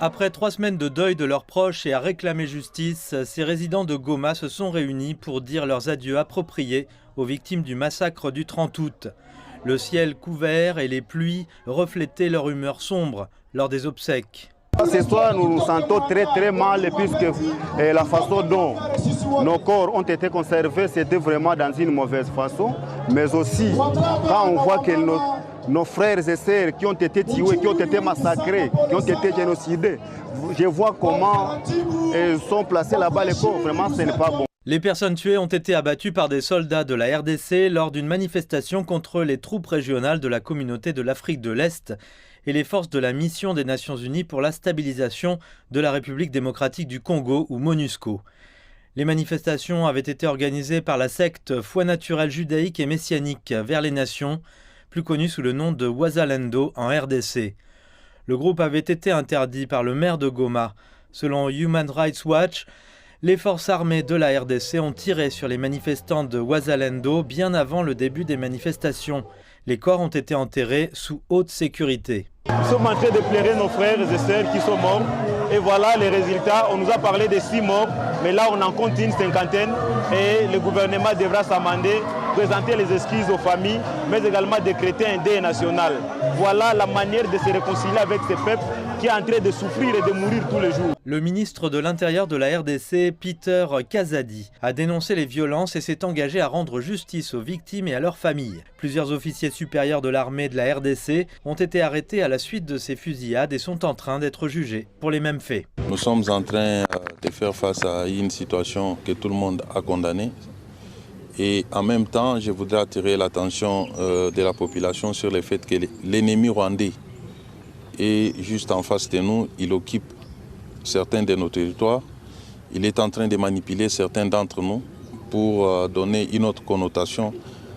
Après 3 semaines de deuil de leurs proches et à réclamer justice, ces résidents de Goma se sont réunis pour dire leurs adieux appropriés aux victimes du massacre du 30 août. Le ciel couvert et les pluies reflétaient leur humeur sombre lors des obsèques. Ce soir, nous nous sentons très mal puisque la façon dont nos corps ont été conservés, c'était vraiment dans une mauvaise façon. Mais aussi, quand on voit que nos frères et sœurs qui ont été tués, qui ont été massacrés, qui ont été génocidés, je vois comment ils sont placés là-bas les corps. Vraiment, ce n'est pas bon. Les personnes tuées ont été abattues par des soldats de la RDC lors d'une manifestation contre les troupes régionales de la communauté de l'Afrique de l'Est et les forces de la mission des Nations Unies pour la stabilisation de la République démocratique du Congo ou MONUSCO. Les manifestations avaient été organisées par la secte Foi naturelle judaïque et messianique vers les nations, plus connue sous le nom de Wazalendo en RDC. Le groupe avait été interdit par le maire de Goma. Selon Human Rights Watch, les forces armées de la RDC ont tiré sur les manifestants de Wazalendo bien avant le début des manifestations. Les corps ont été enterrés sous haute sécurité. Nous sommes en train de pleurer nos frères et sœurs qui sont morts. Et voilà les résultats. On nous a parlé de 6 morts, mais là on en compte une cinquantaine. Et le gouvernement devra s'amender, présenter les excuses aux familles, mais également décréter un deuil national. Voilà la manière de se réconcilier avec ce peuple qui est en train de souffrir et de mourir tous les jours. Le ministre de l'Intérieur de la RDC, Peter Kazadi, a dénoncé les violences et s'est engagé à rendre justice aux victimes et à leurs familles. Plusieurs officiers supérieurs de l'armée de la RDC ont été arrêtés à la suite de ces fusillades et sont en train d'être jugés pour les mêmes faits. Nous sommes en train de faire face à une situation que tout le monde a condamnée. Et en même temps, je voudrais attirer l'attention de la population sur le fait que l'ennemi rwandais est juste en face de nous. Il occupe certains de nos territoires. Il est en train de manipuler certains d'entre nous pour donner une autre connotation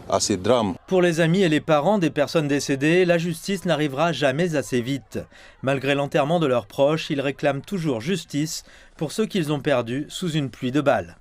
à ces drames. Pour les amis et les parents des personnes décédées, la justice n'arrivera jamais assez vite. Malgré l'enterrement de leurs proches, ils réclament toujours justice pour ceux qu'ils ont perdus sous une pluie de balles.